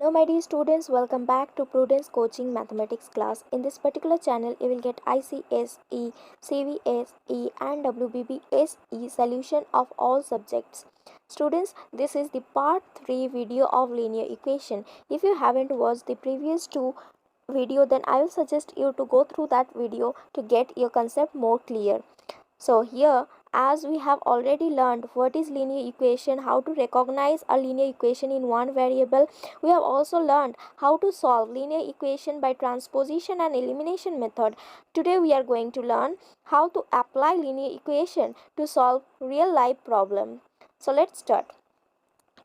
Hello my dear students, welcome back to Prudence Coaching Mathematics class. In this particular channel, you will get ICSE, CVSE and WBBSE solution of all subjects. Students, this is the part 3 video of linear equation. If you haven't watched the previous two video, then I will suggest you to go through that video to get your concept more clear. So here, as we have already learned what is linear equation, how to recognize a linear equation in one variable, we have also learned how to solve linear equation by transposition and elimination method. Today we are going to learn how to apply linear equation to solve real life problem. So let's start.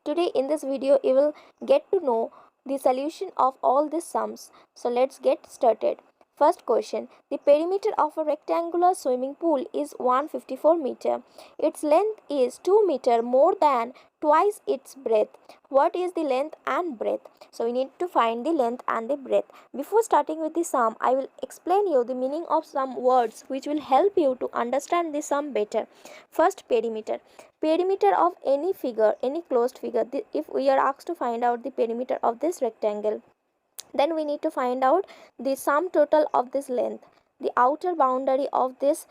Today in this video you will get to know the solution of all these sums. So let's get started. First question. The perimeter of a rectangular swimming pool is 154 meter. Its length is 2 meter more than twice its breadth. What is the length and breadth? So we need to find the length and the breadth. Before starting with the sum, I will explain you the meaning of some words which will help you to understand the sum better. First, perimeter. Perimeter of any figure, any closed figure. If we are asked to find out the perimeter of this rectangle, then we need to find out the sum total of this length. The outer boundary of this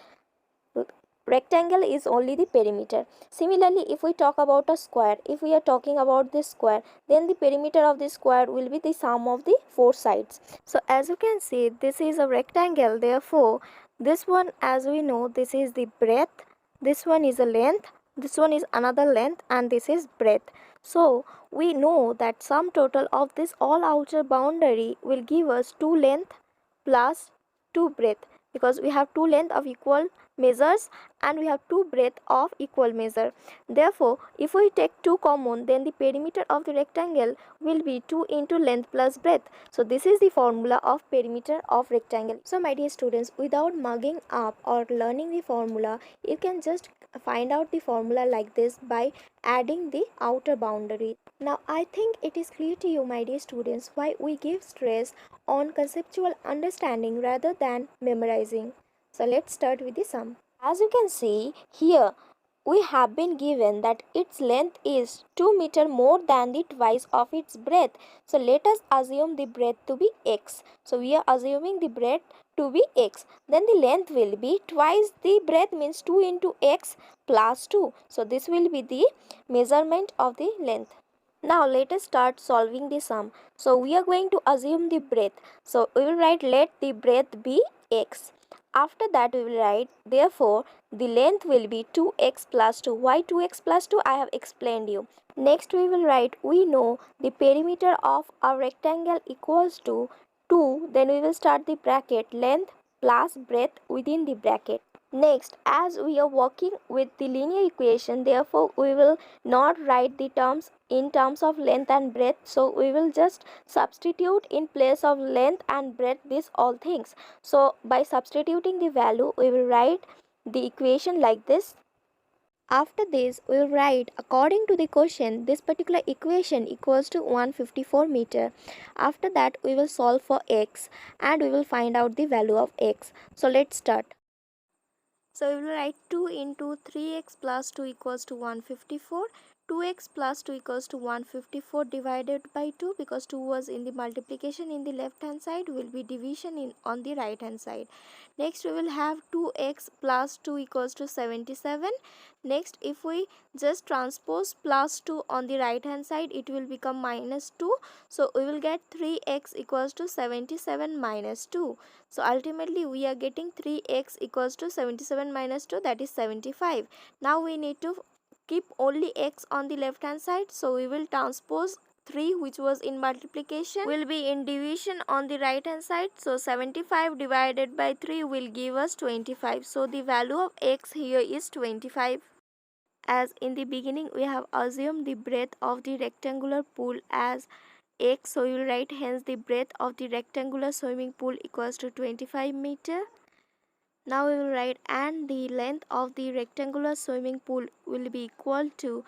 rectangle is only the perimeter. Similarly, if we talk about a square, if we are talking about this square, then the perimeter of this square will be the sum of the four sides. So as you can see, this is a rectangle. Therefore, this one, as we know, this is the breadth, this one is a length, this one is another length, and this is breadth. So we know that sum total of this all outer boundary will give us 2 length plus 2 breadth, because we have 2 length of equal measures and we have 2 breadth of equal measure. Therefore, if we take 2 common, then the perimeter of the rectangle will be 2 into length plus breadth. So this is the formula of perimeter of rectangle. So my dear students, without mugging up or learning the formula, you can just find out the formula like this by adding the outer boundary. Now I think it is clear to you, my dear students, why we give stress on conceptual understanding rather than memorizing. So let's start with the sum. As you can see here, we have been given that its length is 2 meter more than the twice of its breadth. So let us assume the breadth to be x. So we are assuming the breadth to be x. Then the length will be twice the breadth, means 2 into x plus 2. So this will be the measurement of the length. Now let us start solving the sum. So we are going to assume the breadth. So we will write let the breadth be x. After that we will write therefore the length will be 2x plus 2. Why 2x plus 2? I have explained you. Next we will write we know the perimeter of a rectangle equals to 2. Then we will start the bracket length plus breadth within the bracket. Next, as we are working with the linear equation, therefore we will not write the terms in terms of length and breadth. So we will just substitute in place of length and breadth these all things. So by substituting the value, we will write the equation like this. After this, we will write according to the question, this particular equation equals to 154 meter. After that, we will solve for x and we will find out the value of x. So let's start. So we will write 2 into 3x plus 2 equals to 154. 2x plus 2 equals to 154 divided by 2, because 2 was in the multiplication in the left hand side, will be division on the right hand side. Next we will have 2x plus 2 equals to 77. Next, if we just transpose plus 2 on the right hand side, it will become minus 2. So we will get 3x equals to 77 minus 2. So ultimately we are getting 3x equals to 77 minus 2, that is 75. Now we need to keep only x on the left hand side. So we will transpose 3, which was in multiplication, will be in division on the right hand side. So 75 divided by 3 will give us 25. So the value of x here is 25. As in the beginning we have assumed the breadth of the rectangular pool as x, so you will write hence the breadth of the rectangular swimming pool equals to 25 meter. Now we will write and the length of the rectangular swimming pool will be equal to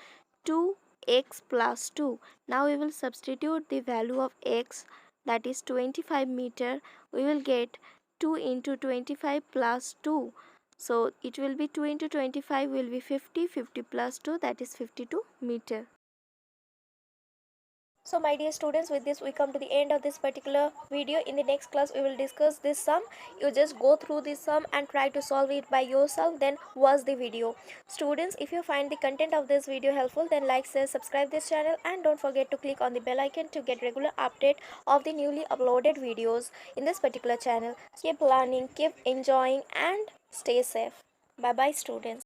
2x plus 2. Now we will substitute the value of x, that is 25 meter. We will get 2 into 25 plus 2. So it will be 2 into 25 will be 50. 50 plus 2, that is 52 meter. So my dear students, with this we come to the end of this particular video. In the next class we will discuss this sum. You just go through this sum and try to solve it by yourself, then watch the video. Students, if you find the content of this video helpful, then like, share, subscribe this channel, and don't forget to click on the bell icon to get regular update of the newly uploaded videos in this particular channel. Keep learning, keep enjoying, and stay safe. Bye bye students.